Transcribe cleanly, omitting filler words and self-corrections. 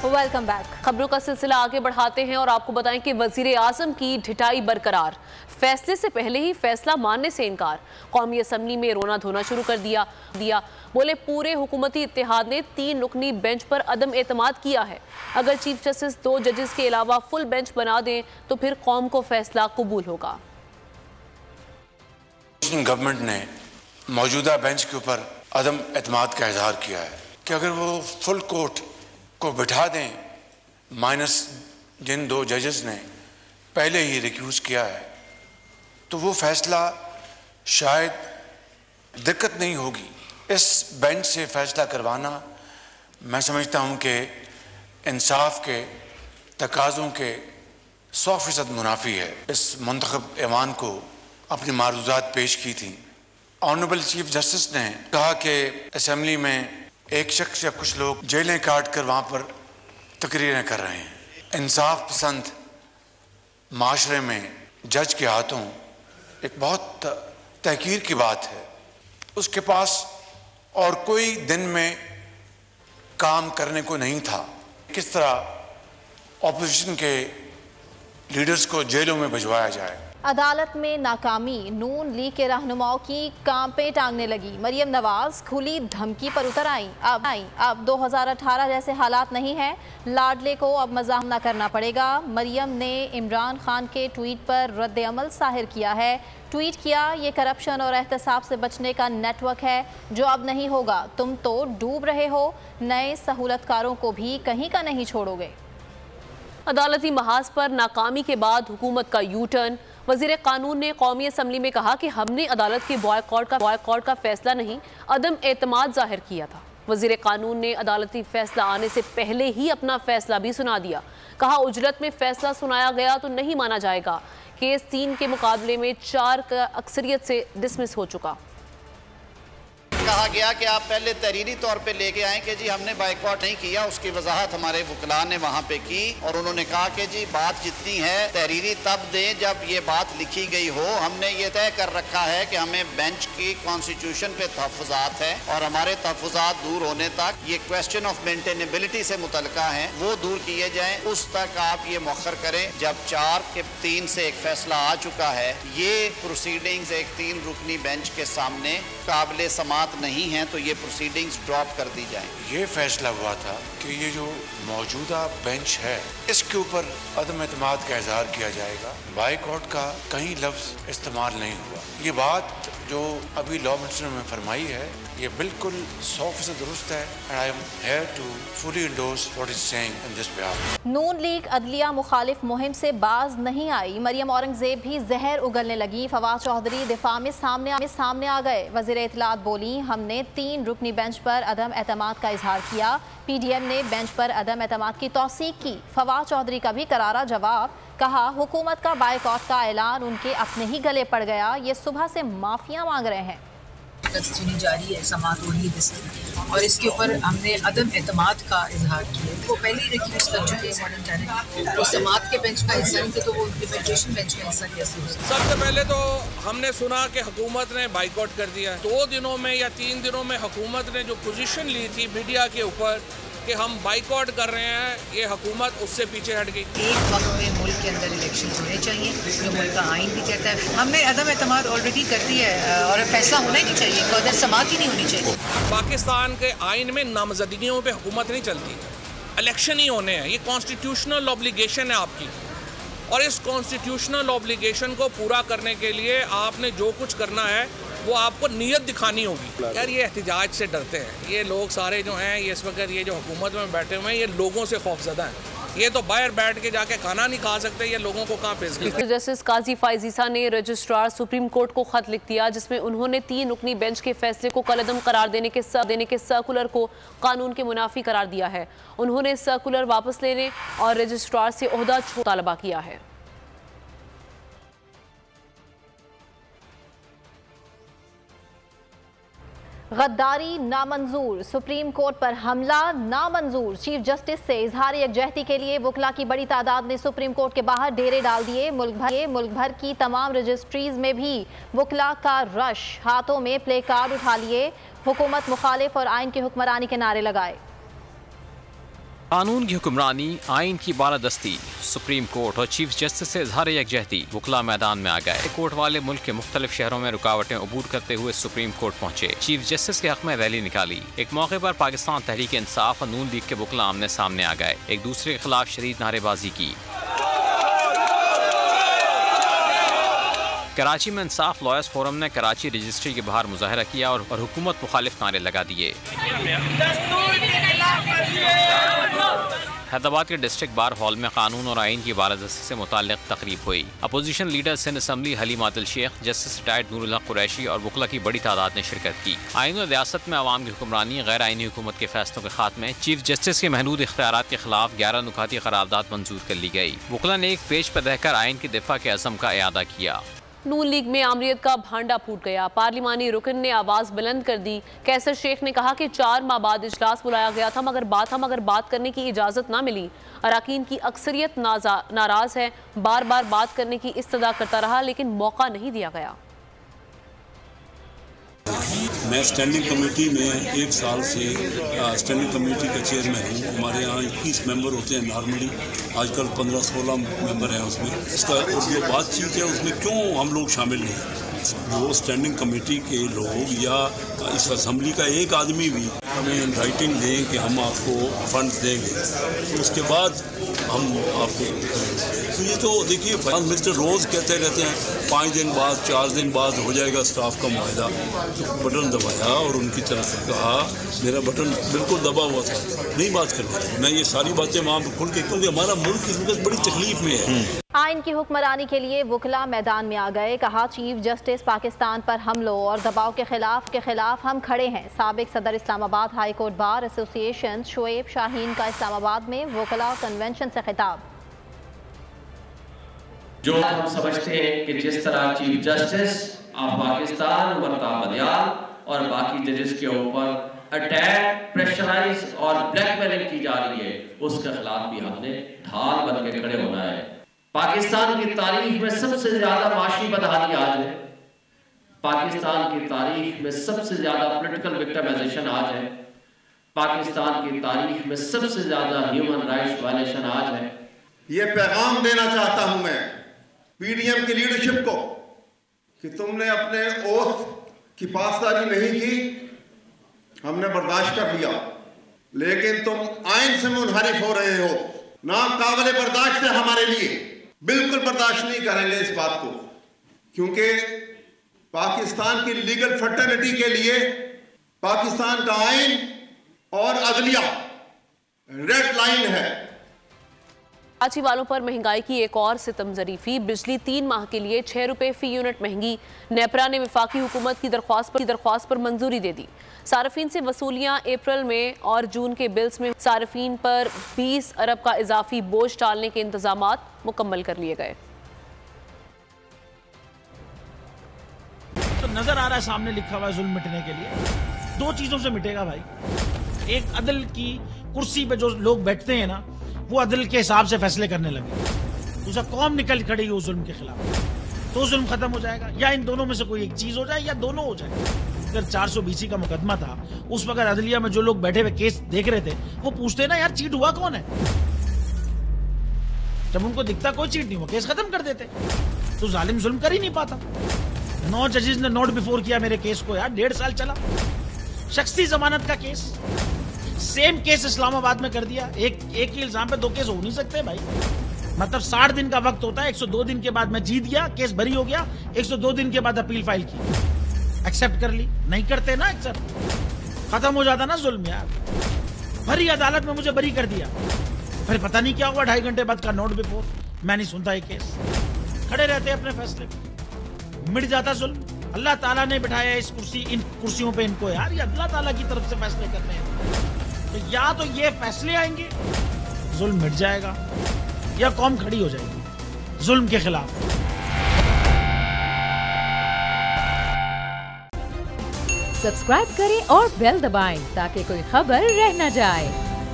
Welcome back. खबरों का सिलसिला आगे बढ़ाते हैं और आपको बताएं कि वजीर आजम की ढिठाई बरकरार, फैसले से पहले ही फैसला मानने से इनकार। कौमी असम्बली में रोना धोना शुरू कर दिया। बोले पूरे हुकूमती इत्तेहाद ने 3 रुकनी बेंच पर अदम एतमाद किया है। अगर चीफ जस्टिस 2 जजेस के अलावा फुल बेंच बना दें तो फिर कौम को फैसला कबूल होगा। गवर्नमेंट ने मौजूदा बेंच के ऊपर अदम एतमाद का इजहार किया है कि अगर वो फुल कोर्ट को बिठा दें माइनस जिन 2 जजेस ने पहले ही रिक्यूज किया है तो वो फैसला शायद दिक्कत नहीं होगी। इस बेंच से फैसला करवाना मैं समझता हूँ कि इंसाफ के तकाज़ों के 100% मुनाफी है। इस मुंतखब ऐवान को अपनी मारूज़ात पेश की थी। ऑनरेबल चीफ जस्टिस ने कहा कि असेंबली में एक शख्स या कुछ लोग जेलें काट कर वहाँ पर तकरीरें कर रहे हैं। इंसाफ पसंद माशरे में जज के हाथों एक बहुत तहकीर की बात है। उसके पास और कोई दिन में काम करने को नहीं था। किस तरह ऑपोजिशन के लीडर्स को जेलों में भिजवाया जाए। अदालत में नाकामी, नून लीग के रहनुमाओं की कांपे टांगने लगी। मरियम नवाज खुली धमकी पर उतर आई। अब 2018 जैसे हालात नहीं हैं, लाडले को अब मज़ाहमना करना पड़ेगा। मरियम ने इमरान खान के ट्वीट पर रद्द अमल ज़ाहिर किया है। ट्वीट किया, ये करप्शन और एहतसाब से बचने का नेटवर्क है जो अब नहीं होगा। तुम तो डूब रहे हो, नए सहूलतकारों को भी कहीं का नहीं छोड़ोगे। अदालती महाज पर नाकामी के बाद हुकूमत का यू टर्न। वजीर कानून ने कौमी असम्बली में कहा कि हमने अदालत के बॉयकॉट का फैसला नहीं, अदम एतमाद जाहिर किया था। वजीर कानून ने अदालती फैसला आने से पहले ही अपना फैसला भी सुना दिया। कहा उजलत में फैसला सुनाया गया तो नहीं माना जाएगा। केस 3 के मुकाबले में 4 का अक्सरियत से डिसमिस हो चुका। कहा गया कि आप पहले तहरीरी तौर पे लेके आए कि जी हमने बाइकआउट नहीं किया। उसकी वजाहत हमारे वकला ने वहाँ पे की और उन्होंने कहा कि जी बात जितनी है तहरीरी तब दें जब ये बात लिखी गई हो। हमने ये तय कर रखा है कि हमें बेंच की कॉन्स्टिट्यूशन पे तहफ़्फ़ुज़ात है और हमारे तहफ़्फ़ुज़ात दूर होने तक ये क्वेश्चन ऑफ मेंटेनेबिलिटी से मुतल्लिका हैं वो दूर किए जाएँ। उस तक आप ये मौखर करें। जब 4 के 3 से एक फैसला आ चुका है, ये प्रोसीडिंग्स एक 3 रुकनी बेंच के सामने काबिल समात नहीं है तो ये प्रोसीडिंग्स ड्रॉप कर दी जाए। ये फैसला हुआ था कि ये जो मौजूदा बेंच है इसके ऊपर अदम एतमाद का इजहार किया जाएगा। बाइकआउट का कहीं लफ्ज इस्तेमाल नहीं हुआ। ये बात जो अभी लॉ मिनिस्टर ने फरमाई है ये बिल्कुल 100% दुरुस्त है। And I am here to fully endorse what is saying in this behalf. Noon league अदलिया मुखालिफ मुहिम से बाज नहीं आई। मरियम औरंगजेब भी जहर उगलने लगी। फवाद चौधरी दिफा में सामने आ गए। वज़ीर इत्तलात बोली, हमने 3 रुकनी बेंच पर अदम एतमाद का इजहार किया। PDM ने बेंच पर अदम एतमाद की तौसीक की। फवाद चौधरी का भी करारा जवाब। कहा हुकूमत का बाइकआउट का ऐलान उनके अपने ही गले पड़ गया। ये सुबह से माफिया मांग रहे हैं। सुनी जा रही है समात हो रही है और इसके ऊपर हमने अदम एतमाद का इजहार किया। वो पहले ही रिक्यूज कर चुके हैं मॉडर्न टैलेंट। वो समात के बेंच का हिस्सा नहीं थे तो वो इम्प्लीमेंटेशन बेंच का हिस्सा कैसे हो सकता। सबसे पहले तो हमने सुना कि हुकूमत ने बाइकआउट कर दिया। 2 दिनों में या 3 दिनों में हुकूमत ने जो पोजीशन ली थी मीडिया के ऊपर कि हम बाइकआउट कर रहे हैं, ये हुकूमत उससे पीछे हट गई। एक वक्त में मुल्क के अंदर इलेक्शन होने चाहिए जो मुल्क का आइन भी कहता है। हमने अदम एतमाद ऑलरेडी कर दी है और फैसला होना ही नहीं चाहिए, कोई समात ही नहीं होनी चाहिए। पाकिस्तान के आइन में नामजदगियों पे हुकूमत नहीं चलती, इलेक्शन ही होने हैं। ये कॉन्स्टिट्यूशनल ऑब्लिगेशन है आपकी और इस कॉन्स्टिट्यूशनल ऑब्लिगेशन को पूरा करने के लिए आपने जो कुछ करना है वो आपको नीयत दिखानी होगी। यार ये एहतिजाज से डरते हैं ये लोग सारे जो हैं, ये इस वक्त ये जो हुकूमत में बैठे हुए हैं ये लोगों से खौफजदा हैं। ये तो बाहर बैठ के जाके खाना नहीं खा सकते, ये लोगों को कहाँ पेश करते हैं। जस्टिस काजी फाइजीसा ने रजिस्ट्रार सुप्रीम कोर्ट को खत लिख दिया जिसमें उन्होंने 3 रुकनी बेंच के फैसले को कलअदम करार देने के सर्कुलर को कानून के मुनाफी करार दिया है। उन्होंने सर्कुलर वापस लेने और रजिस्ट्रार से ओहदा तलबा किया है। गद्दारी नामंजूर, सुप्रीम कोर्ट पर हमला नामंजूर। चीफ जस्टिस से इजहार यकजहती के लिए वकला की बड़ी तादाद ने सुप्रीम कोर्ट के बाहर डेरे डाल दिए। मुल्क भर की तमाम रजिस्ट्रीज में भी वकला का रश। हाथों में प्ले कार्ड उठा लिए, हुकूमत मुखालिफ और आइन की हुक्मरानी के नारे लगाए। कानून की हुक्मरानी, आइन की बालादस्ती, सुप्रीम कोर्ट और चीफ जस्टिस से इजहार यकजहती, वकला मैदान में आ गए। कोर्ट वाले मुल्क के मुख्तलिफ शहरों में रुकावटें अबूर करते हुए सुप्रीम कोर्ट पहुंचे। चीफ जस्टिस के हक में रैली निकाली। एक मौके पर पाकिस्तान तहरीक इंसाफ और नून लीग के वकला आमने सामने आ गए, एक दूसरे के खिलाफ शदीद नारेबाजी की। कराची में इंसाफ लॉयर्स फोरम ने कराची रजिस्ट्री के बाहर मुजाहरा किया और हुकूमत मुखालिफ नारे लगा दिए। हैदराबाद के डिस्ट्रिक्ट बार हॉल में कानून और आइन की बालादस्ती से मुताल्लिक़ तकरीब हुई। Opposition leader Sindh assembly Haleema Adil Sheikh, justice retired Noorul Haq Qureshi और वकला की बड़ी तादाद ने शिरकत की। आइन और रियासत में अवाम की हुक्मरानी, गैर आइनी हुकूमत के फैसलों के खात्मे, चीफ जस्टिस के महदूद इख्तियारात के खिलाफ 11 नुकाती करारदाद मंजूर कर ली गई। वकला ने एक पेज पर रहकर आइन की दिफा के अज़म का इयादा किया। नून लीग में आमरीत का भांडा फूट गया। पार्लिमानी रुकन ने आवाज बुलंद कर दी। कैसर शेख ने कहा कि 4 माह बाद इजलास बुलाया गया था मगर बात करने की इजाजत ना मिली। अराकीन की अक्सरियत नाराज है, बार बार बात करने की इस्तदा करता रहा लेकिन मौका नहीं दिया गया। मैं स्टैंडिंग कमेटी में 1 साल से स्टैंडिंग कमेटी का चेयरमैन हूँ। हमारे यहाँ 21 मेंबर होते हैं नॉर्मली, आजकल 15-16 मेंबर हैं उसमें। इसका जो बातचीत है उसमें क्यों हम लोग शामिल नहीं? जो स्टैंडिंग कमेटी के लोग या इस असम्बली का एक आदमी भी हमें राइटिंग दें कि हम आपको फंड देंगे, तो उसके बाद हम आपको, तो ये तो देखिए मिनिस्टर रोज़ कहते रहते हैं 5 दिन बाद 4 दिन बाद हो जाएगा स्टाफ का मुआहदा। तो बटन दबाया और उनकी तरफ से कहा, मेरा बटन बिल्कुल दबा हुआ था, नहीं बात करनी। मैं ये सारी बातें वहाँ खुल के, क्योंकि हमारा मुल्क इस वक्त बड़ी तकलीफ में है। आइन की हुक्मरानी के लिए वकला मैदान में आ गए। कहा, चीफ जस्टिस पाकिस्तान पर हमलों और दबाव के खिलाफ हम खड़े हैं। साबिक सदर Islamabad high court bar association Shoaib Shaheen का इस्लामाबाद में वकला कन्वेंशन से खिताब। जो हम समझते हैं कि जिस तरह chief justice of Pakistan Umar Bandial और बाकी जजेस के ऊपर अटैक, प्रेशराइज और ब्लैकमेलिंग की जा रही है, उसके खिलाफ भी हमने ढाल बन के खड़े होना है। पाकिस्तान की तारीख में सबसे ज्यादा माशी बदहाली आज है। पाकिस्तान की तारीख में सबसे ज्यादा पॉलिटिकल विक्टिमाइजेशन आज है। पाकिस्तान की तारीख में सबसे ज्यादा ह्यूमन राइट्स वायलेशन आज है। ये पैगाम देना चाहता हूं मैं पीडीएम की लीडरशिप को कि तुमने अपने ओथ की पासदारी नहीं की, हमने बर्दाश्त कर लिया, लेकिन तुम आइन से मुनहरिफ हो रहे हो। नाकाबिले बर्दाश्त है हमारे लिए, बिल्कुल बर्दाश्त नहीं करेंगे इस बात को, क्योंकि पाकिस्तान की लीगल फर्टिलिटी के लिए पाकिस्तान का आइन और अदलिया रेड लाइन है। कराची वालों पर महंगाई की एक और सितम ज़रीफी। बिजली 3 माह के लिए 6 रुपए फी यूनिट महंगी। नेपरा ने वफाकी हुकूमत की दरख्वास्त पर मंजूरी दे दी। सार्फिन से वसूलियाँ अप्रैल में और जून के बिल्स में सार्फिन पर 20 अरब का इजाफी बोझ टालने के इंतजामात मुकम्मल कर लिए गए। तो नजर आ रहा है सामने लिखा हुआ है जुल्म मिटने के लिए 2 चीजों से मिटेगा भाई। एक, अदल की कुर्सी पे जो लोग बैठते हैं ना, वो अदल के हिसाब से फैसले करने लगे। दूसरा, कौम निकल खड़ेगी उस जुल्म के खिलाफ, तो जुल्म खत्म हो जाएगा। या इन दोनों में से कोई एक चीज हो जाए या दोनों हो जाए। अगर 420 का मुकदमा था, उस वक्त अदलिया में जो लोग बैठे हुए केस देख रहे थे, वो पूछते ना, यार चीट हुआ कौन है? जब उनको दिखता कोई चीट नहीं हुआ, केस खत्म कर देते। तो जालिम जुल्म कर ही नहीं पाता। 9 जजेस ने नोट बिफोर किया मेरे केस को, यार 1.5 साल चला। शख्सी जमानत का केस, सेम केस इस्लामाबाद में कर दिया। एक ही इल्जाम पे 2 केस हो नहीं सकते भाई। मतलब 60 दिन का वक्त होता है। 102 दिन के बाद मैं जीत गया, केस बरी हो गया। 102 दिन के बाद अपील फाइल की, एक्सेप्ट कर ली। नहीं करते ना एक्सेप्ट, खत्म हो जाता ना जुल्म यार। भरी अदालत में मुझे बरी कर दिया, फिर पता नहीं क्या हुआ, 2.5 घंटे बाद का नोट बिफोर। मैं नहीं सुनता ये केस, खड़े रहते अपने फैसले पे, मिट जाता जुल्म। अल्लाह ताला ने बिठाया इन कुर्सियों पे इनको यार, ये अल्लाह ताला की तरफ से फैसले करने हैं। तो या तो ये फैसले आएंगे, जुल्म मिट जाएगा, या कौम खड़ी हो जाएगी जुल्म के खिलाफ। सब्सक्राइब करें और बेल दबाएं ताकि कोई खबर रह न जाए।